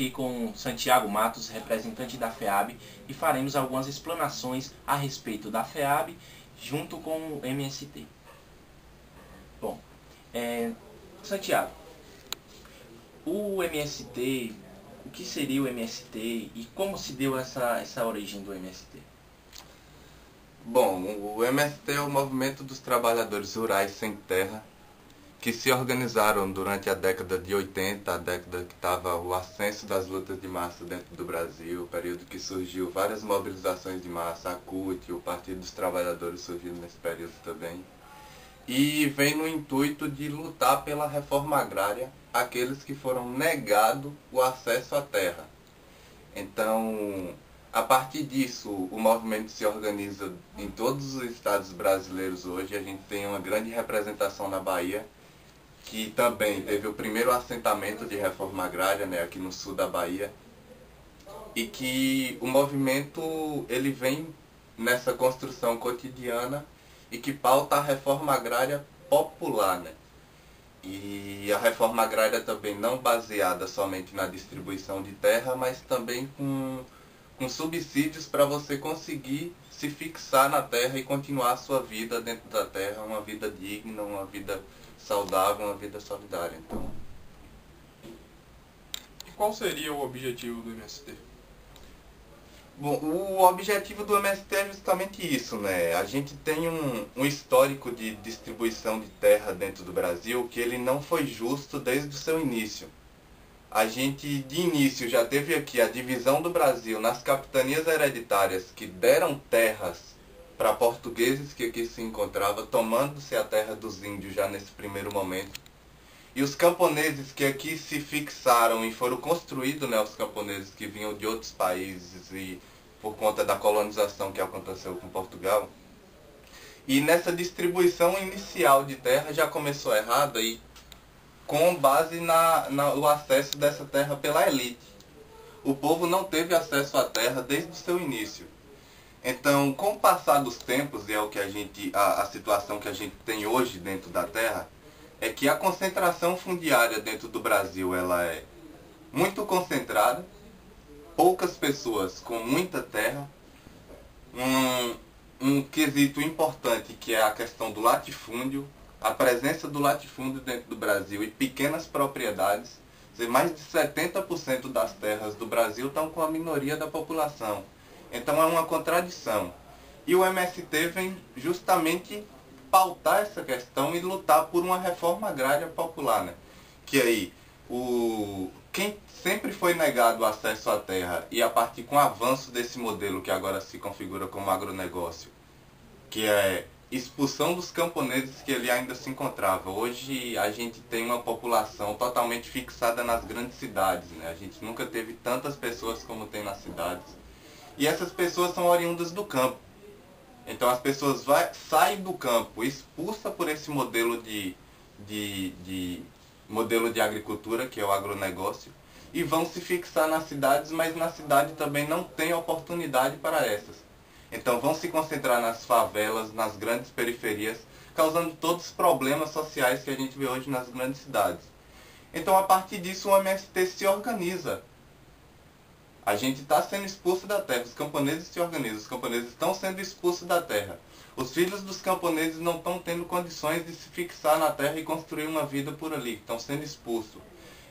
aqui com Santiago Matos, representante da FEAB, e faremos algumas explanações a respeito da FEAB junto com o MST. Bom, Santiago, o MST, o que seria o MST e como se deu essa origem do MST? Bom, o MST é o Movimento dos Trabalhadores Rurais Sem Terra, que se organizaram durante a década de 80, a década que estava o ascenso das lutas de massa dentro do Brasil, o período que surgiu várias mobilizações de massa, a CUT, o Partido dos Trabalhadores surgiu nesse período também. E vem no intuito de lutar pela reforma agrária àqueles que foram negados o acesso à terra. Então, a partir disso, o movimento se organiza em todos os estados brasileiros hoje. A gente tem uma grande representação na Bahia, que também teve o primeiro assentamento de reforma agrária, né, aqui no sul da Bahia, e que o movimento ele vem nessa construção cotidiana e que pauta a reforma agrária popular, né? E a reforma agrária também não baseada somente na distribuição de terra, mas também com subsídios para você conseguir se fixar na terra e continuar a sua vida dentro da terra, uma vida digna, uma vida saudável, uma vida solidária. Então, E qual seria o objetivo do MST? bom, o objetivo do MST é justamente isso, né? A gente tem um histórico de distribuição de terra dentro do Brasil que ele não foi justo desde o seu início. A gente, de início, já teve aqui a divisão do Brasil nas capitanias hereditárias que deram terras para portugueses que aqui se encontravam, tomando-se a terra dos índios já nesse primeiro momento. E os camponeses que aqui se fixaram e foram construídos, né, os camponeses que vinham de outros países e por conta da colonização que aconteceu com Portugal. E nessa distribuição inicial de terra já começou errada e com base no acesso dessa terra pela elite. O povo não teve acesso à terra desde o seu início. Então, com o passar dos tempos, e é o que a situação que a gente tem hoje dentro da terra, é que a concentração fundiária dentro do Brasil ela é muito concentrada, poucas pessoas com muita terra, um quesito importante que é a questão do latifúndio, a presença do latifúndio dentro do Brasil e pequenas propriedades. Mais de 70% das terras do Brasil estão com a minoria da população. Então é uma contradição. E o MST vem justamente pautar essa questão e lutar por uma reforma agrária popular, né? Que aí, quem sempre foi negado o acesso à terra e a partir com o avanço desse modelo que agora se configura como agronegócio, que é expulsão dos camponeses que ali ainda se encontrava. Hoje a gente tem uma população totalmente fixada nas grandes cidades, né? A gente nunca teve tantas pessoas como tem nas cidades. E essas pessoas são oriundas do campo. Então as pessoas saem do campo expulsa por esse modelo modelo de agricultura, que é o agronegócio, e vão se fixar nas cidades, mas na cidade também não tem oportunidade para essas. Então vão se concentrar nas favelas, nas grandes periferias, causando todos os problemas sociais que a gente vê hoje nas grandes cidades. Então a partir disso o MST se organiza. A gente está sendo expulso da terra, os camponeses se organizam, os camponeses estão sendo expulsos da terra. Os filhos dos camponeses não estão tendo condições de se fixar na terra e construir uma vida por ali, estão sendo expulsos.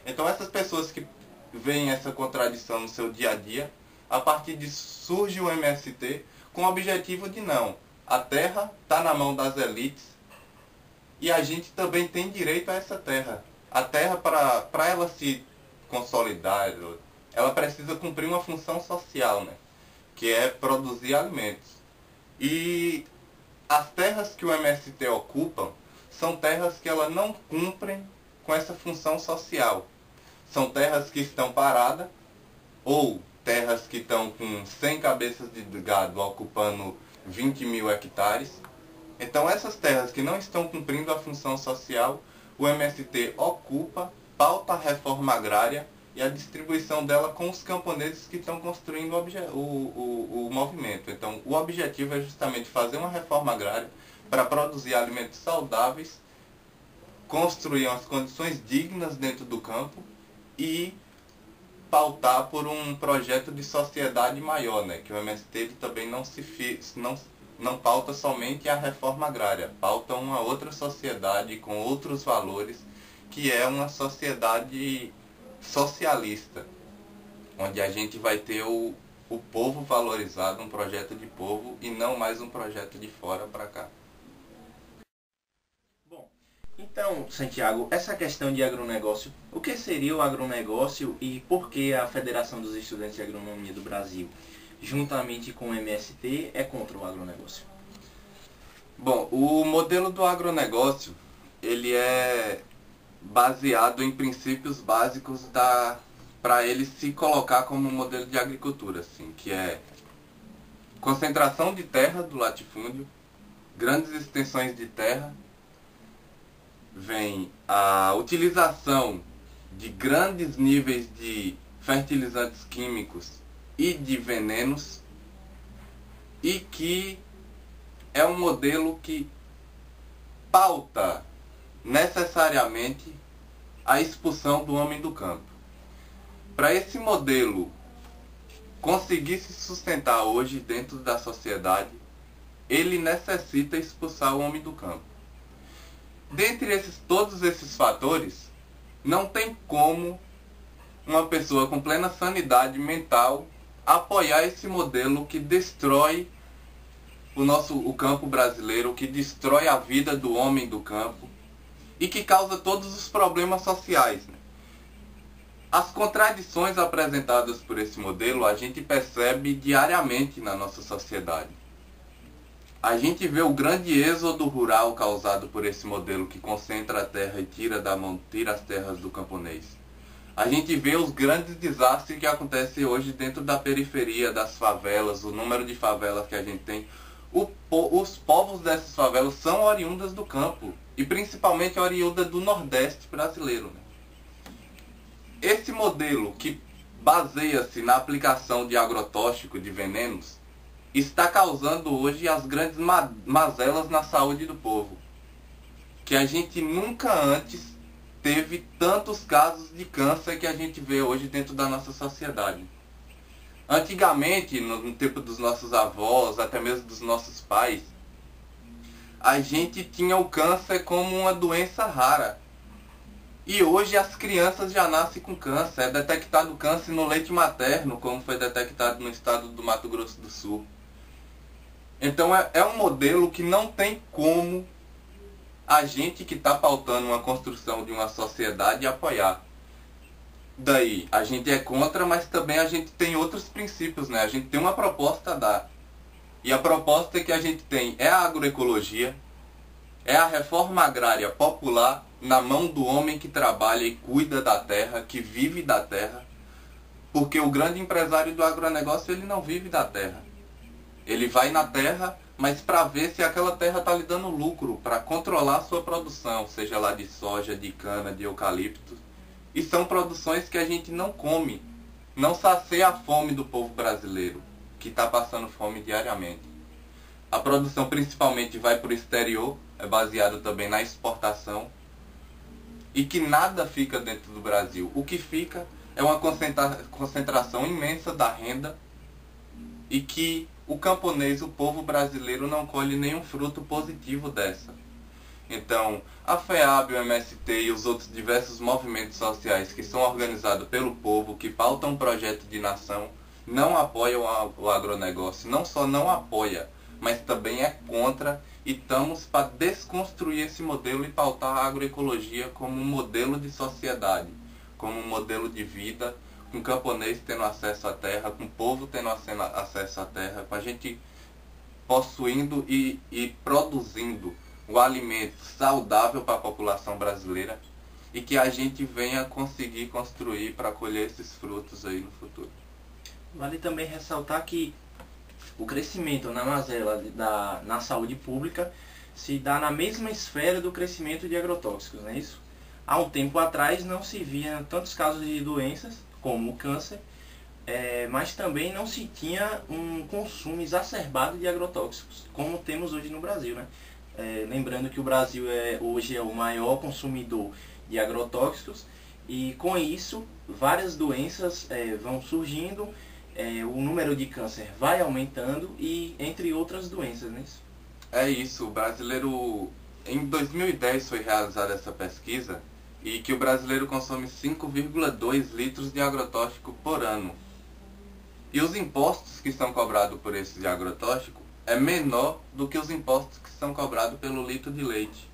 Então essas pessoas que veem essa contradição no seu dia a dia, a partir disso surge o MST com o objetivo de não. A terra está na mão das elites e a gente também tem direito a essa terra. A terra, para ela se consolidar, ela precisa cumprir uma função social, né? Que é produzir alimentos. E as terras que o MST ocupa são terras que ela não cumprem com essa função social. São terras que estão paradas, ou terras que estão com 100 cabeças de gado ocupando 20 mil hectares. Então essas terras que não estão cumprindo a função social, o MST ocupa, pauta a reforma agrária e a distribuição dela com os camponeses que estão construindo o movimento. Então, o objetivo é justamente fazer uma reforma agrária para produzir alimentos saudáveis, construir as condições dignas dentro do campo e pautar por um projeto de sociedade maior, né? Que o MST ele também não pauta somente a reforma agrária, pauta uma outra sociedade com outros valores, que é uma sociedade socialista, onde a gente vai ter o povo valorizado, um projeto de povo e não mais um projeto de fora para cá. Bom, então, Santiago, essa questão de agronegócio, o que seria o agronegócio e por que a Federação dos Estudantes de Agronomia do Brasil, juntamente com o MST, é contra o agronegócio? Bom, o modelo do agronegócio, ele é baseado em princípios básicos para ele se colocar como um modelo de agricultura, assim, que é concentração de terra do latifúndio, grandes extensões de terra, vem a utilização de grandes níveis de fertilizantes químicos e de venenos, e que é um modelo que pauta necessariamente a expulsão do homem do campo. Para esse modelo conseguir se sustentar hoje dentro da sociedade, ele necessita expulsar o homem do campo. Dentre todos esses fatores, não tem como uma pessoa com plena sanidade mental apoiar esse modelo que destrói o campo brasileiro, que destrói a vida do homem do campo e que causa todos os problemas sociais, né? As contradições apresentadas por esse modelo a gente percebe diariamente na nossa sociedade. A gente vê o grande êxodo rural causado por esse modelo que concentra a terra e tira as terras do camponês. A gente vê os grandes desastres que acontecem hoje dentro da periferia, das favelas, o número de favelas que a gente tem. Os povos dessas favelas são oriundas do campo, e principalmente oriunda do Nordeste brasileiro, né? Esse modelo que baseia-se na aplicação de agrotóxico, de venenos, está causando hoje as grandes mazelas na saúde do povo. Que a gente nunca antes teve tantos casos de câncer que a gente vê hoje dentro da nossa sociedade. Antigamente, no tempo dos nossos avós, até mesmo dos nossos pais, a gente tinha o câncer como uma doença rara. E hoje as crianças já nascem com câncer. É detectado câncer no leite materno, como foi detectado no estado do Mato Grosso do Sul. Então é um modelo que não tem como a gente que está pautando uma construção de uma sociedade apoiar. Daí, a gente é contra, mas também a gente tem outros princípios, né? A gente tem uma proposta a dar. E a proposta que a gente tem é a agroecologia, é a reforma agrária popular na mão do homem que trabalha e cuida da terra, que vive da terra. Porque o grande empresário do agronegócio, ele não vive da terra. Ele vai na terra, mas para ver se aquela terra está lhe dando lucro, para controlar a sua produção, seja lá de soja, de cana, de eucalipto. E são produções que a gente não come, não sacia a fome do povo brasileiro, que está passando fome diariamente. A produção principalmente vai para o exterior, é baseada também na exportação, e que nada fica dentro do Brasil. O que fica é uma concentração imensa da renda, e que o camponês, o povo brasileiro, não colhe nenhum fruto positivo dessa. Então, a FEAB, o MST e os outros diversos movimentos sociais que são organizados pelo povo, que pautam um projeto de nação, não apoiam o agronegócio. Não só não apoia, mas também é contra, e estamos para desconstruir esse modelo e pautar a agroecologia como um modelo de sociedade, como um modelo de vida, com o camponês tendo acesso à terra, com o povo tendo acesso à terra, com a gente possuindo e produzindo o alimento saudável para a população brasileira, e que a gente venha conseguir construir para colher esses frutos aí no futuro. Vale também ressaltar que o crescimento na mazela na saúde pública se dá na mesma esfera do crescimento de agrotóxicos, não é isso? Há um tempo atrás não se via tantos casos de doenças como o câncer, mas também não se tinha um consumo exacerbado de agrotóxicos, como temos hoje no Brasil, né? Lembrando que o Brasil hoje é o maior consumidor de agrotóxicos, E com isso, várias doenças vão surgindo, o número de câncer vai aumentando e entre outras doenças, né? É isso, o brasileiro... Em 2010 foi realizada essa pesquisa e que o brasileiro consome 5,2 litros de agrotóxico por ano. E os impostos que são cobrados por esse agrotóxico é menor do que os impostos que são cobrados pelo litro de leite.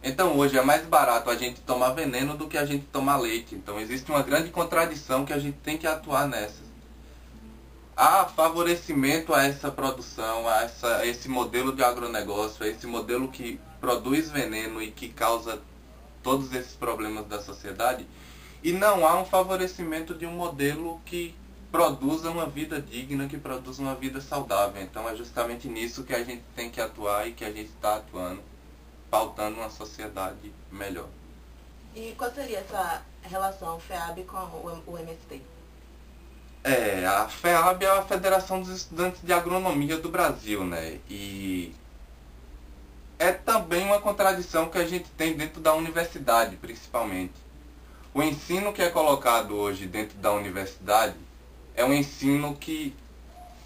Então hoje é mais barato a gente tomar veneno do que a gente tomar leite. Então existe uma grande contradição que a gente tem que atuar nessa. Há favorecimento a essa produção, a esse modelo de agronegócio, a esse modelo que produz veneno e que causa todos esses problemas da sociedade. E não há um favorecimento de um modelo que produza uma vida digna, que produza uma vida saudável. Então é justamente nisso que a gente tem que atuar e que a gente está atuando, pautando uma sociedade melhor. E qual seria essa relação FEAB com o MST? A FEAB é a Federação dos Estudantes de Agronomia do Brasil, né? E é também uma contradição que a gente tem dentro da universidade, principalmente. O ensino que é colocado hoje dentro da universidade é um ensino que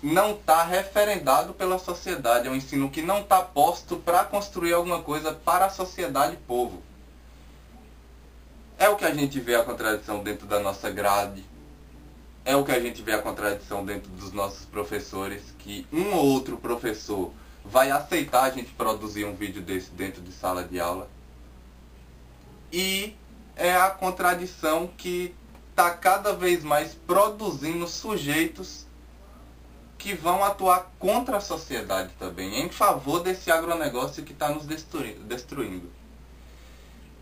não está referendado pela sociedade, é um ensino que não está posto para construir alguma coisa para a sociedade e povo. É o que a gente vê a contradição dentro da nossa grade, é o que a gente vê a contradição dentro dos nossos professores, que um ou outro professor vai aceitar a gente produzir um vídeo desse dentro de sala de aula. E é a contradição que está cada vez mais produzindo sujeitos que vão atuar contra a sociedade também, em favor desse agronegócio que está nos destruindo.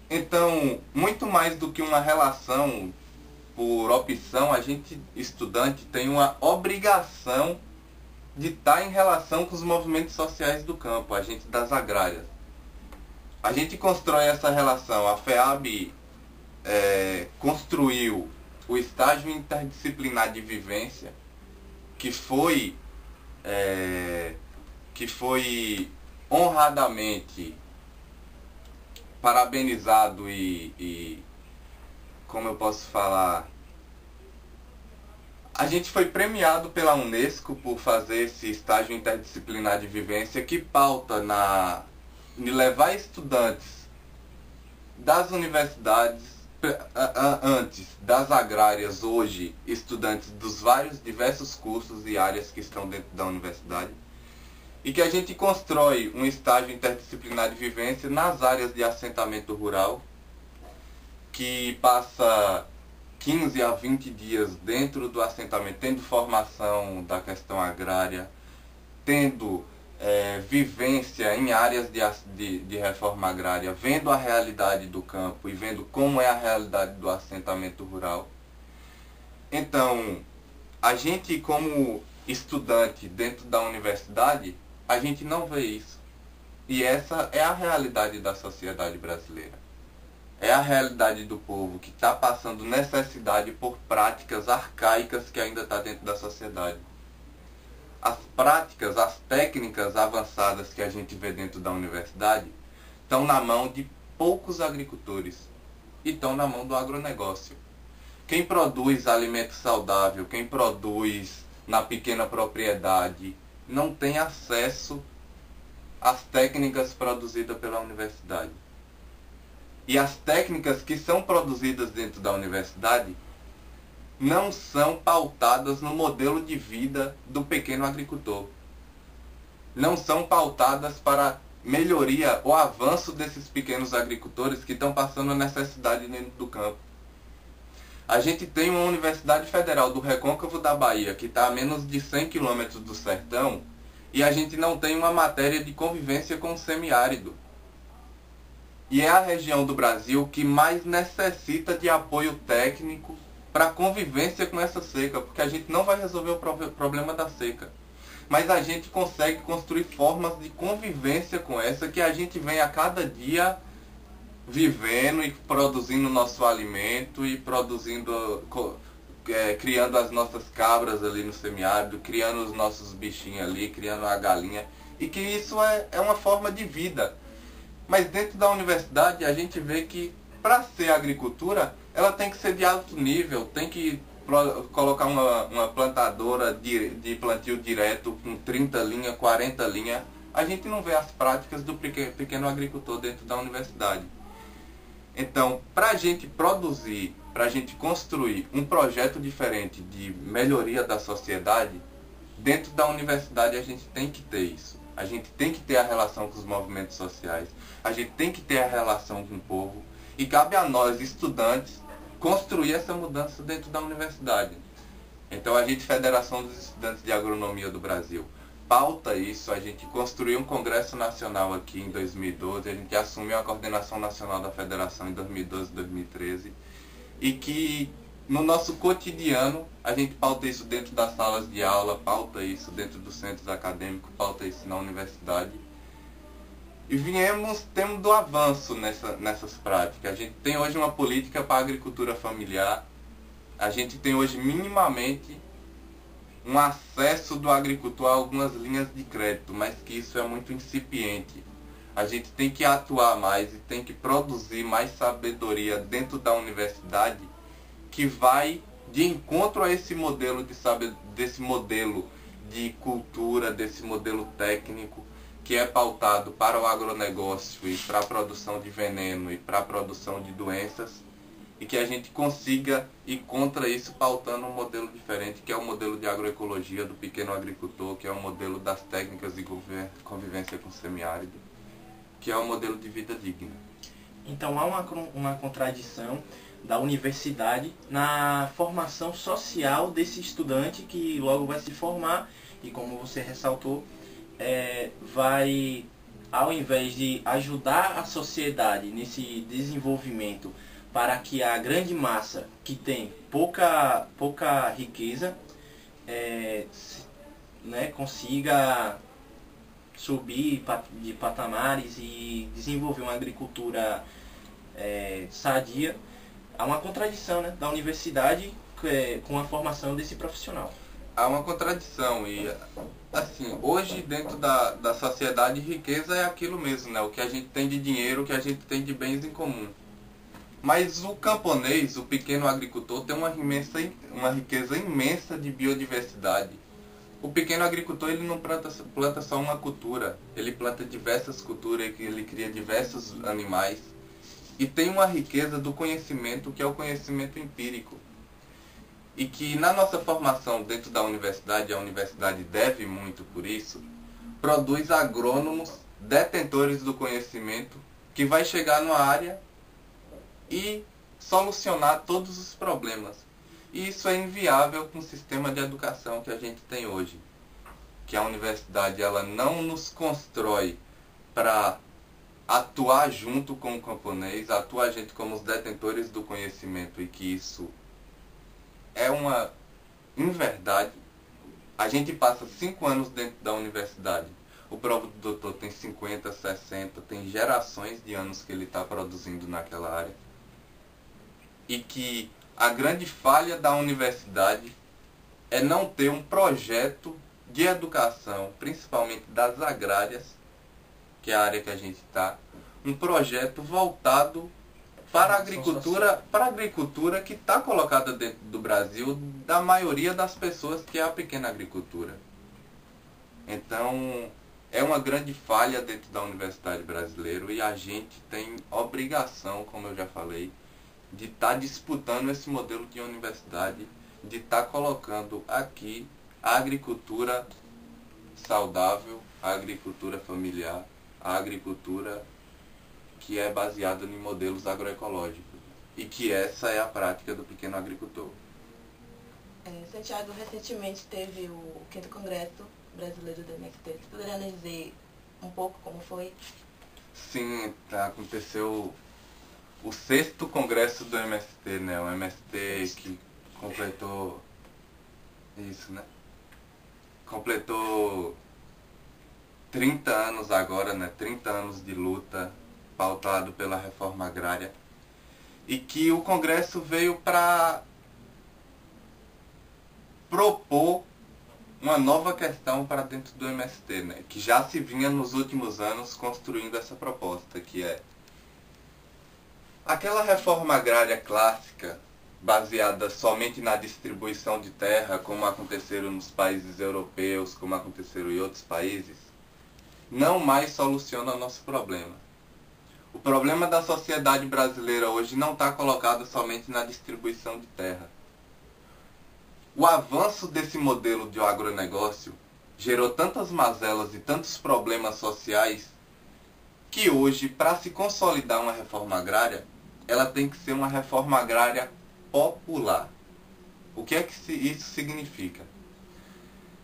Então, muito mais do que uma relação por opção, a gente, estudante, tem uma obrigação de estar em relação com os movimentos sociais do campo, a gente das agrárias. A gente constrói essa relação. A FEAB construiu o estágio interdisciplinar de vivência, que foi honradamente parabenizado e como eu posso falar, a gente foi premiado pela Unesco por fazer esse estágio interdisciplinar de vivência que pauta em levar estudantes das universidades, antes das agrárias, hoje estudantes dos diversos cursos e áreas que estão dentro da universidade, e que a gente constrói um estágio interdisciplinar de vivência nas áreas de assentamento rural, que passa 15 a 20 dias dentro do assentamento, tendo formação da questão agrária, tendo vivência em áreas de reforma agrária, vendo a realidade do campo e vendo como é a realidade do assentamento rural. Então, a gente como estudante dentro da universidade, a gente não vê isso. E essa é a realidade da sociedade brasileira. É a realidade do povo que está passando necessidade por práticas arcaicas que ainda está dentro da sociedade. As práticas, as técnicas avançadas que a gente vê dentro da universidade estão na mão de poucos agricultores e estão na mão do agronegócio. Quem produz alimento saudável, quem produz na pequena propriedade, não tem acesso às técnicas produzidas pela universidade. E as técnicas que são produzidas dentro da universidade não são pautadas no modelo de vida do pequeno agricultor. Não são pautadas para melhoria ou avanço desses pequenos agricultores que estão passando necessidade dentro do campo. A gente tem uma Universidade Federal do Recôncavo da Bahia, que está a menos de 100 quilômetros do sertão, e a gente não tem uma matéria de convivência com o semiárido. E é a região do Brasil que mais necessita de apoio técnico para convivência com essa seca, porque a gente não vai resolver o problema da seca. Mas a gente consegue construir formas de convivência com essa, que a gente vem a cada dia vivendo e produzindo nosso alimento e criando as nossas cabras ali no semiárido, criando os nossos bichinhos ali, criando a galinha, e que isso é uma forma de vida. Mas dentro da universidade a gente vê que para ser agricultura ela tem que ser de alto nível, tem que colocar uma plantadora de plantio direto com 30 linhas, 40 linhas. A gente não vê as práticas do pequeno agricultor dentro da universidade. Então, para a gente produzir, para a gente construir um projeto diferente de melhoria da sociedade, dentro da universidade a gente tem que ter isso. A gente tem que ter a relação com os movimentos sociais, a gente tem que ter a relação com o povo, e cabe a nós, estudantes, construir essa mudança dentro da universidade. Então a gente, Federação dos Estudantes de Agronomia do Brasil, pauta isso, a gente construiu um congresso nacional aqui em 2012, a gente assumiu a coordenação nacional da federação em 2012 e 2013, e que no nosso cotidiano a gente pauta isso dentro das salas de aula, pauta isso dentro dos centros acadêmicos, pauta isso na universidade. E temos do avanço nessas práticas. A gente tem hoje uma política para a agricultura familiar, a gente tem hoje minimamente um acesso do agricultor a algumas linhas de crédito, mas que isso é muito incipiente. A gente tem que atuar mais e tem que produzir mais sabedoria dentro da universidade, que vai de encontro a esse modelo desse modelo de cultura, desse modelo técnico, que é pautado para o agronegócio e para a produção de veneno e para a produção de doenças, e que a gente consiga ir contra isso pautando um modelo diferente, que é o modelo de agroecologia do pequeno agricultor, que é o modelo das técnicas de convivência com o semiárido, que é o modelo de vida digna. Então há uma contradição da universidade na formação social desse estudante que logo vai se formar e, como você ressaltou, vai, ao invés de ajudar a sociedade nesse desenvolvimento para que a grande massa que tem pouca riqueza consiga subir de patamares e desenvolver uma agricultura sadia, há uma contradição, né, da universidade com a formação desse profissional. Há uma contradição e, assim, hoje dentro da sociedade, riqueza é aquilo mesmo, né? O que a gente tem de dinheiro, o que a gente tem de bens em comum. Mas o camponês, o pequeno agricultor, tem uma riqueza imensa de biodiversidade. O pequeno agricultor, ele não planta só uma cultura, ele planta diversas culturas, ele cria diversos animais. E tem uma riqueza do conhecimento, que é o conhecimento empírico. E que na nossa formação dentro da universidade, a universidade deve muito por isso, produz agrônomos detentores do conhecimento, que vai chegar numa área e solucionar todos os problemas. E isso é inviável com o sistema de educação que a gente tem hoje. Que a universidade, ela não nos constrói para atuar junto com o camponês, atuar a gente como os detentores do conhecimento, e que isso é uma inverdade. A gente passa 5 anos dentro da universidade. O próprio doutor tem 50, 60, tem gerações de anos que ele está produzindo naquela área. E que a grande falha da universidade é não ter um projeto de educação, principalmente das agrárias, que é a área que a gente está, um projeto voltado para a agricultura que está colocada dentro do Brasil, da maioria das pessoas, que é a pequena agricultura. Então, é uma grande falha dentro da universidade brasileira, e a gente tem obrigação, como eu já falei, de estar disputando esse modelo de universidade, de estar colocando aqui a agricultura saudável, a agricultura familiar, a agricultura que é baseada em modelos agroecológicos, e que essa é a prática do pequeno agricultor. Santiago, recentemente teve o 5º Congresso Brasileiro do MST. Você poderia nos dizer um pouco como foi? Sim, aconteceu o 6º Congresso do MST, né? O MST que completou isso, né? Completou 30 anos agora, né? 30 anos de luta, pautado pela reforma agrária, e que o Congresso veio para propor uma nova questão para dentro do MST, né? Que já se vinha nos últimos anos construindo essa proposta, que é Aquela reforma agrária clássica, baseada somente na distribuição de terra, como aconteceram nos países europeus, como aconteceram em outros países, não mais soluciona o nosso problema. O problema da sociedade brasileira hoje não está colocado somente na distribuição de terra. O avanço desse modelo de agronegócio gerou tantas mazelas e tantos problemas sociais que hoje, para se consolidar uma reforma agrária, ela tem que ser uma reforma agrária popular. O que é que isso significa?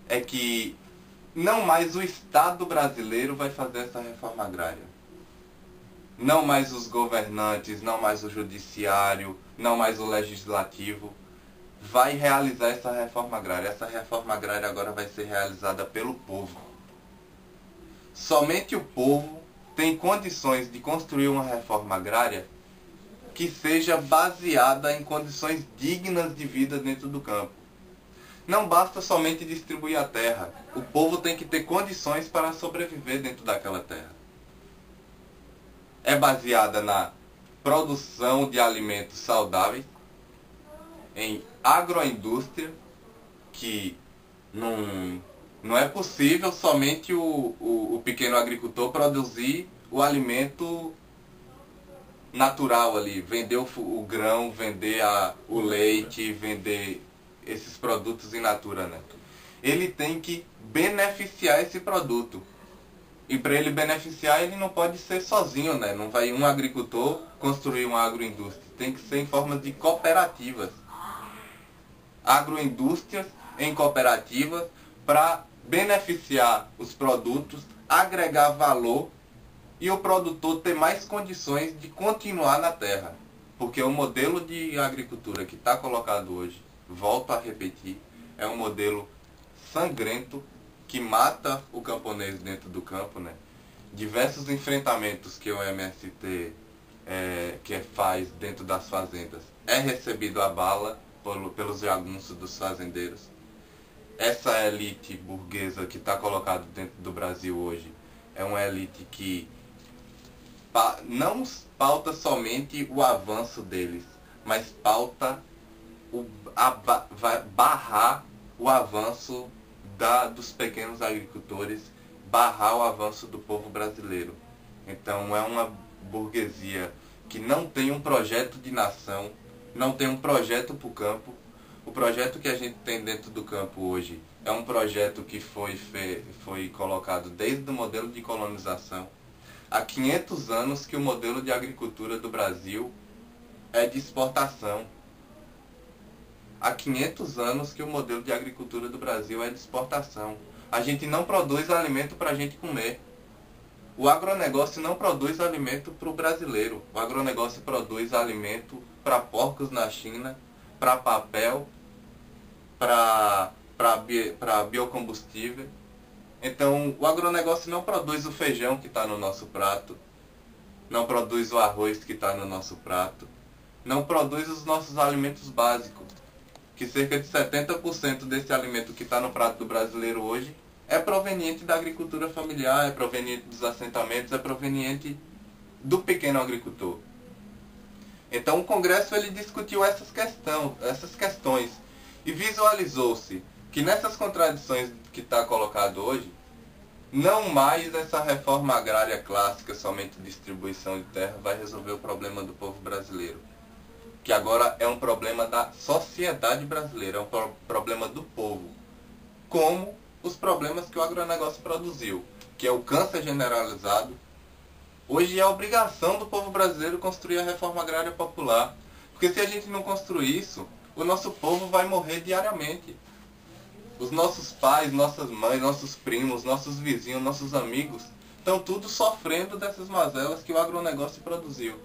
É que não mais o Estado brasileiro vai fazer essa reforma agrária. Não mais os governantes, não mais o judiciário, não mais o legislativo vai realizar essa reforma agrária. Essa reforma agrária agora vai ser realizada pelo povo. Somente o povo tem condições de construir uma reforma agrária que seja baseada em condições dignas de vida dentro do campo. Não basta somente distribuir a terra. O povo tem que ter condições para sobreviver dentro daquela terra. É baseada na produção de alimentos saudáveis, em agroindústria, que não é possível somente o pequeno agricultor produzir o alimento natural ali, vender o grão, vender o leite, vender esses produtos in natura, né? Ele tem que beneficiar esse produto. E para ele beneficiar, ele não pode ser sozinho, né? Não vai um agricultor construir uma agroindústria. Tem que ser em forma de cooperativas. Agroindústrias em cooperativas para beneficiar os produtos, agregar valor e o produtor ter mais condições de continuar na terra. Porque o modelo de agricultura que está colocado hoje, volto a repetir, é um modelo sangrento que mata o camponês dentro do campo, né? Diversos enfrentamentos que o MST que faz dentro das fazendas é recebido a bala pelos jagunços dos fazendeiros. Essa elite burguesa que está colocada dentro do Brasil hoje é uma elite que não pauta somente o avanço deles, mas pauta vai barrar o avanço dos pequenos agricultores, barrar o avanço do povo brasileiro. Então é uma burguesia que não tem um projeto de nação, não tem um projeto para o campo. O projeto que a gente tem dentro do campo hoje é um projeto que foi colocado desde o modelo de colonização. Há 500 anos que o modelo de agricultura do Brasil é de exportação. Há 500 anos que o modelo de agricultura do Brasil é de exportação. A gente não produz alimento para a gente comer. O agronegócio não produz alimento para o brasileiro. O agronegócio produz alimento para porcos na China, para papel, para biocombustível. Então, o agronegócio não produz o feijão que está no nosso prato, não produz o arroz que está no nosso prato, não produz os nossos alimentos básicos, que cerca de 70% desse alimento que está no prato do brasileiro hoje é proveniente da agricultura familiar, é proveniente dos assentamentos, é proveniente do pequeno agricultor. Então o Congresso ele discutiu essas questões e visualizou-se que nessas contradições que está colocado hoje, não mais essa reforma agrária clássica, somente distribuição de terra, vai resolver o problema do povo brasileiro. Que agora é um problema da sociedade brasileira, é um problema do povo. Como os problemas que o agronegócio produziu, que é o câncer generalizado. Hoje é a obrigação do povo brasileiro construir a reforma agrária popular. Porque se a gente não construir isso, o nosso povo vai morrer diariamente. Os nossos pais, nossas mães, nossos primos, nossos vizinhos, nossos amigos, estão tudo sofrendo dessas mazelas que o agronegócio produziu.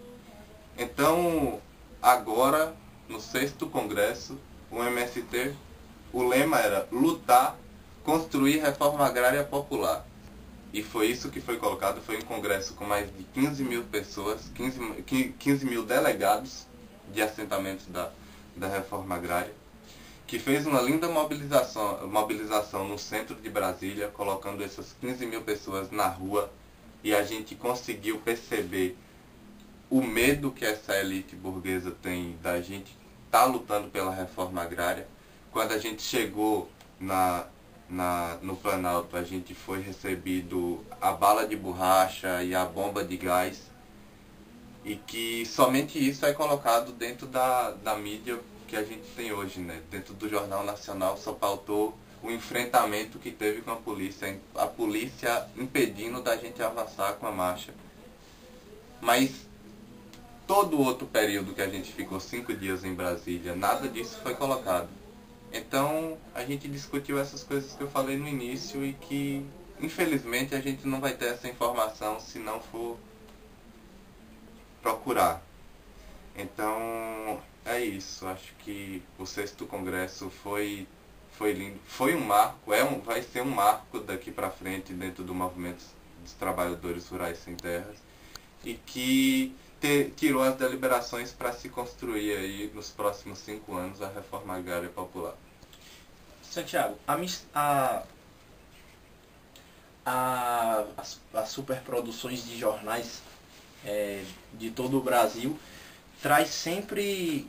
Então, agora, no 6º Congresso, o MST, o lema era lutar, construir reforma agrária popular. E foi isso que foi colocado, foi um congresso com mais de 15 mil pessoas, 15 mil delegados de assentamentos da reforma agrária, que fez uma linda mobilização no centro de Brasília, colocando essas 15 mil pessoas na rua, e a gente conseguiu perceber o medo que essa elite burguesa tem da gente estar lutando pela reforma agrária. Quando a gente chegou no Planalto, a gente foi recebido a bala de borracha e a bomba de gás, e que somente isso é colocado dentro da mídia que a gente tem hoje, né? Dentro do Jornal Nacional só faltou o enfrentamento que teve com a polícia impedindo da gente avançar com a marcha. Mas todo o outro período que a gente ficou 5 dias em Brasília, nada disso foi colocado. Então a gente discutiu essas coisas que eu falei no início e que infelizmente a gente não vai ter essa informação se não for procurar. Então é isso, acho que o 6º Congresso foi lindo, foi um marco, vai ser um marco daqui para frente dentro do movimento dos trabalhadores rurais sem terras, e que tirou as deliberações para se construir aí nos próximos 5 anos a reforma agrária popular. Santiago, as superproduções de jornais de todo o Brasil traz sempre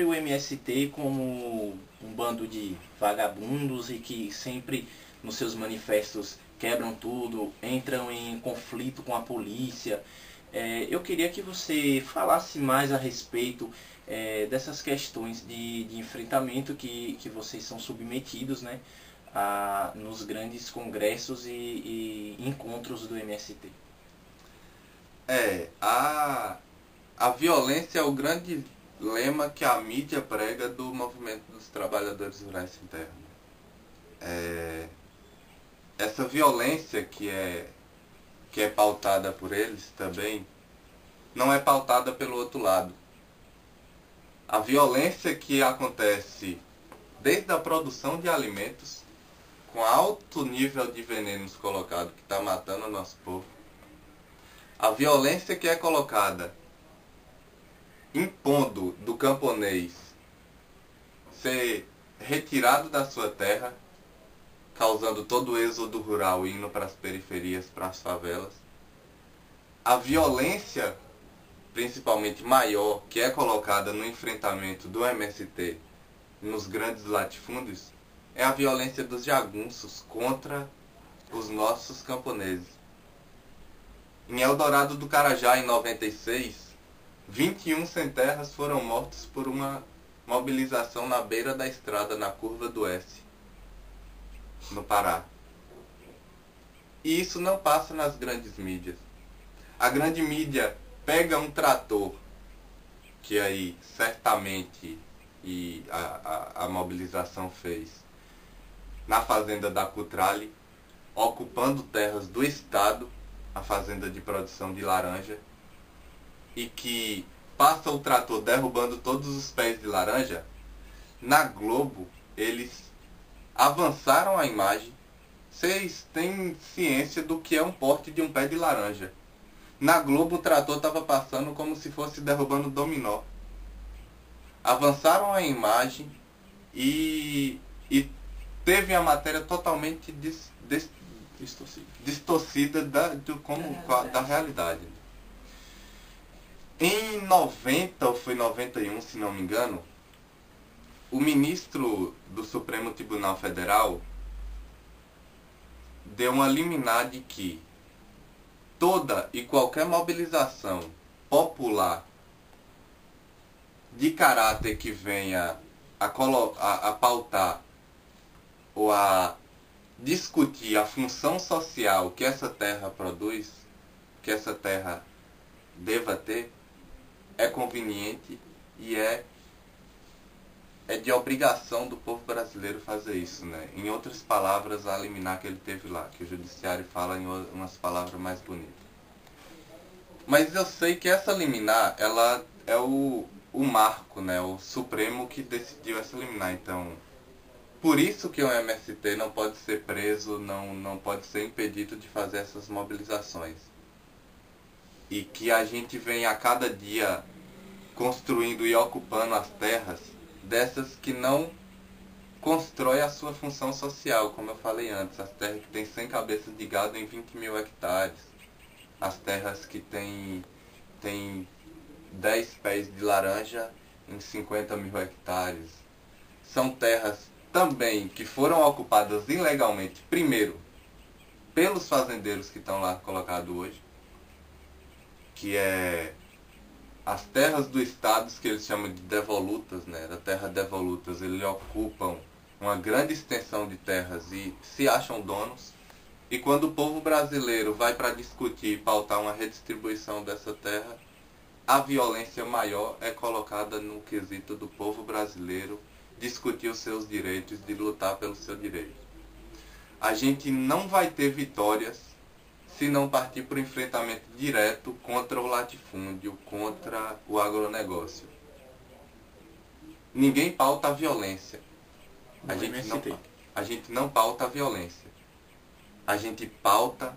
o MST como um bando de vagabundos e que sempre nos seus manifestos quebram tudo, entram em conflito com a polícia. Eu queria que você falasse mais a respeito dessas questões de enfrentamento que vocês são submetidos, né, nos grandes congressos e encontros do MST. A violência é o grande lema que a mídia prega do movimento dos trabalhadores rurais sem terra. Essa violência que é pautada por eles também não é pautada pelo outro lado. A violência que acontece desde a produção de alimentos, com alto nível de venenos colocado que está matando o nosso povo, a violência que é colocada impondo do camponês ser retirado da sua terra, causando todo o êxodo rural indo para as periferias, para as favelas. A violência, principalmente maior, que é colocada no enfrentamento do MST nos grandes latifúndios, é a violência dos jagunços contra os nossos camponeses. Em Eldorado do Carajá, em 96, 21 sem-terras foram mortos por uma mobilização na beira da estrada, na curva do S, no Pará. E isso não passa nas grandes mídias. A grande mídia pega um trator, que aí certamente a mobilização fez, na fazenda da Cutrale, ocupando terras do Estado, a fazenda de produção de laranja, e que passa o trator derrubando todos os pés de laranja. Na Globo, eles avançaram a imagem. Vocês têm ciência do que é um porte de um pé de laranja. Na Globo, o trator estava passando como se fosse derrubando dominó. Avançaram a imagem e teve a matéria totalmente distorcida da realidade. Em 90, ou foi 91, se não me engano, o ministro do Supremo Tribunal Federal deu uma liminar de que toda e qualquer mobilização popular de caráter que venha a pautar ou a discutir a função social que essa terra produz, que essa terra deva ter, é conveniente e é de obrigação do povo brasileiro fazer isso, né? Em outras palavras, a liminar que ele teve lá, que o judiciário fala em umas palavras mais bonitas. Mas eu sei que essa liminar, ela é o marco, né? O Supremo que decidiu essa liminar. Então, por isso que o MST não pode ser preso, não pode ser impedido de fazer essas mobilizações. E que a gente vem a cada dia construindo e ocupando as terras dessas que não constrói a sua função social, como eu falei antes. As terras que têm 100 cabeças de gado em 20 mil hectares. As terras que têm tem 10 pés de laranja em 50 mil hectares. São terras também que foram ocupadas ilegalmente, primeiro, pelos fazendeiros que estão lá colocados hoje, que é as terras do Estado, que eles chamam de devolutas, né? Da terra devolutas, eles ocupam uma grande extensão de terras e se acham donos. E quando o povo brasileiro vai para discutir e pautar uma redistribuição dessa terra, a violência maior é colocada no quesito do povo brasileiro discutir os seus direitos, de lutar pelo seu direito. A gente não vai ter vitórias se não partir por enfrentamento direto contra o latifúndio, contra o agronegócio. Ninguém pauta a violência. A gente não pauta a violência. A gente pauta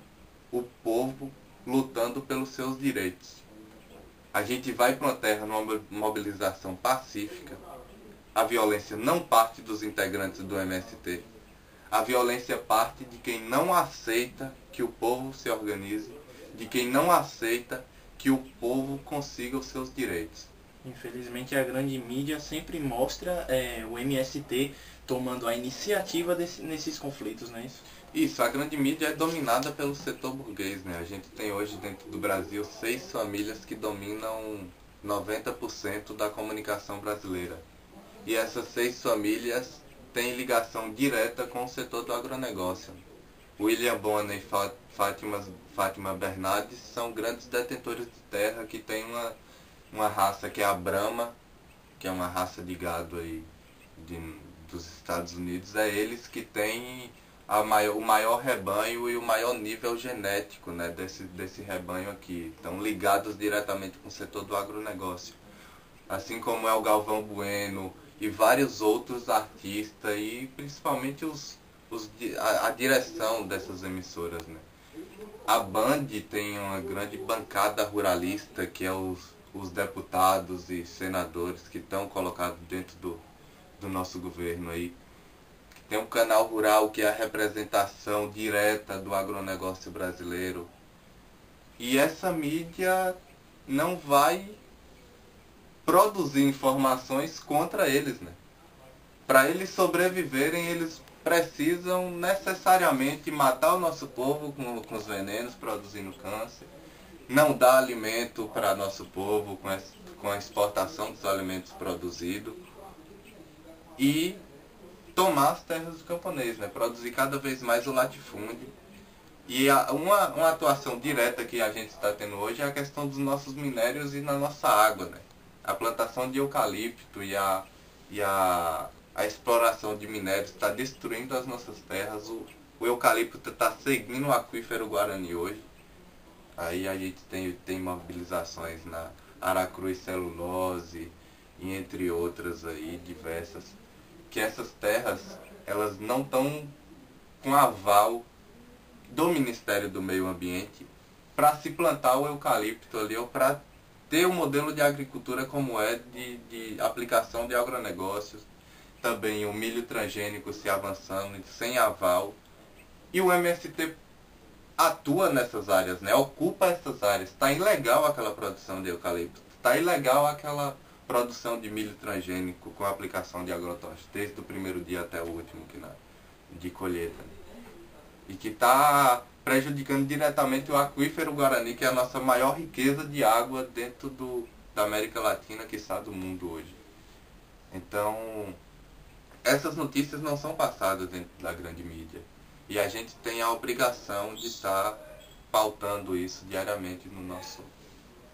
o povo lutando pelos seus direitos. A gente vai para uma terra numa mobilização pacífica. A violência não parte dos integrantes do MST. A violência parte de quem não aceita que o povo se organize, de quem não aceita que o povo consiga os seus direitos. Infelizmente a grande mídia sempre mostra o MST tomando a iniciativa nesses conflitos, não é isso? Isso, a grande mídia é dominada pelo setor burguês, né? A gente tem hoje dentro do Brasil 6 famílias que dominam 90% da comunicação brasileira. E essas 6 famílias têm ligação direta com o setor do agronegócio. William Bonner e Fátima Bernardes são grandes detentores de terra que tem uma raça que é a Brahma, que é uma raça de gado aí dos Estados Unidos. É eles que têm o maior rebanho e o maior nível genético, né, desse rebanho aqui. Estão ligados diretamente com o setor do agronegócio. Assim como é o Galvão Bueno e vários outros artistas e principalmente a direção dessas emissoras, né? A Band tem uma grande bancada ruralista que é os deputados e senadores que estão colocados dentro do nosso governo aí. Tem um canal rural que é a representação direta do agronegócio brasileiro. E essa mídia não vai produzir informações contra eles, né? Para eles sobreviverem, eles precisam necessariamente matar o nosso povo com os venenos, produzindo câncer, não dar alimento para nosso povo com a exportação dos alimentos produzidos e tomar as terras do camponês, né? Produzir cada vez mais o latifúndio. E uma atuação direta que a gente está tendo hoje é a questão dos nossos minérios e na nossa água, né? A plantação de eucalipto e a exploração de minérios está destruindo as nossas terras. O eucalipto está seguindo o aquífero Guarani hoje. Aí a gente tem mobilizações na Aracruz Celulose e entre outras aí diversas. Que essas terras, elas não estão com aval do Ministério do Meio Ambiente para se plantar o eucalipto ali ou para ter um modelo de agricultura como é de aplicação de agronegócios. Também o milho transgênico se avançando sem aval. E o MST atua nessas áreas, né? Ocupa essas áreas. Está ilegal aquela produção de eucalipto. Está ilegal aquela produção de milho transgênico com aplicação de agrotóxicos, desde o primeiro dia até o último de colheita. E que está prejudicando diretamente o aquífero Guarani, que é a nossa maior riqueza de água dentro da América Latina, quiçá do mundo hoje. Então, essas notícias não são passadas dentro da grande mídia. E a gente tem a obrigação de estar pautando isso diariamente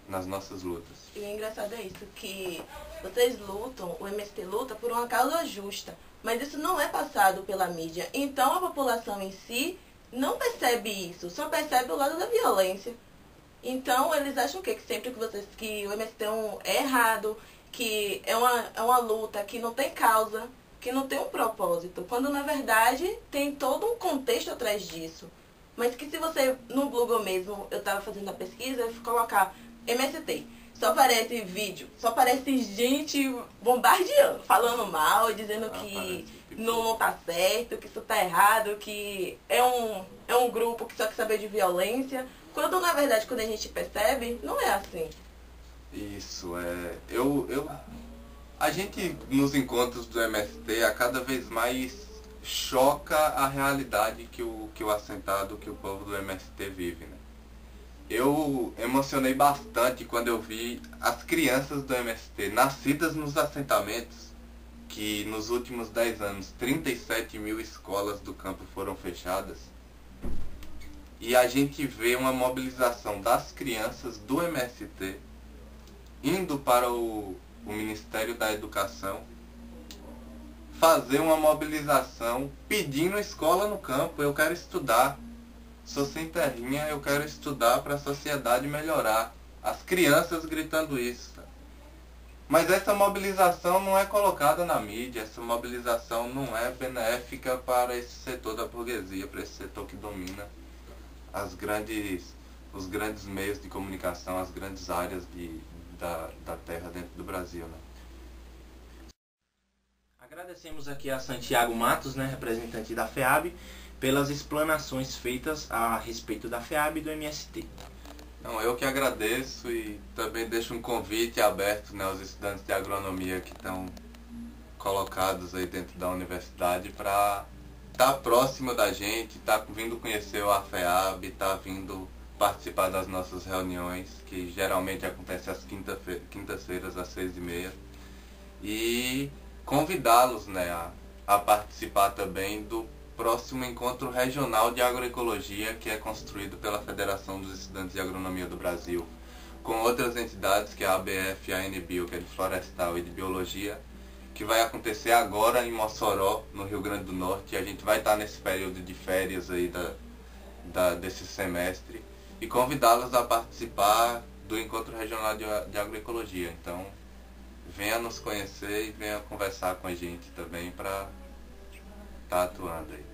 nas nossas lutas. E o engraçado é isso, que vocês lutam, o MST luta por uma causa justa, mas isso não é passado pela mídia. Então a população em si não percebe isso, só percebe o lado da violência. Então eles acham que sempre que o MST é errado, que é uma luta que não tem causa, que não tem um propósito, quando na verdade tem todo um contexto atrás disso. Mas que se você, no Google mesmo, eu estava fazendo a pesquisa, eu colocar MST, só aparece vídeo, só aparece gente bombardeando, falando mal, dizendo que não tá certo, que isso tá errado, que é um grupo que só quer saber de violência, quando na verdade, quando a gente percebe, não é assim. Isso, a gente nos encontros do MST a cada vez mais choca a realidade que o assentado, que o povo do MST vive, né? Eu emocionei bastante quando eu vi as crianças do MST nascidas nos assentamentos, que nos últimos 10 anos 37 mil escolas do campo foram fechadas, e a gente vê uma mobilização das crianças do MST indo para o Ministério da Educação fazer uma mobilização pedindo escola no campo. Eu quero estudar, sou sem terrinha, eu quero estudar para a sociedade melhorar. As crianças gritando isso. Mas essa mobilização não é colocada na mídia, essa mobilização não é benéfica para esse setor da burguesia, para esse setor que domina os grandes meios de comunicação, as grandes áreas da terra dentro do Brasil, né? Agradecemos aqui a Santiago Matos, né, representante da FEAB, pelas explanações feitas a respeito da FEAB e do MST. Não, eu que agradeço e também deixo um convite aberto, né, aos estudantes de agronomia que estão colocados aí dentro da universidade para estar próximo da gente, estar vindo conhecer a FEAB, estar vindo participar das nossas reuniões, que geralmente acontecem às quintas-feiras às 6h30, e convidá-los, né, a participar também do próximo encontro regional de agroecologia, que é construído pela Federação dos Estudantes de Agronomia do Brasil, com outras entidades, que é a ABF e a ANBio, que é de Florestal e de Biologia, que vai acontecer agora em Mossoró, no Rio Grande do Norte, e a gente vai estar nesse período de férias aí desse semestre, e convidá-los a participar do encontro regional de agroecologia. Então, venha nos conhecer e venha conversar com a gente também para estar atuando aí.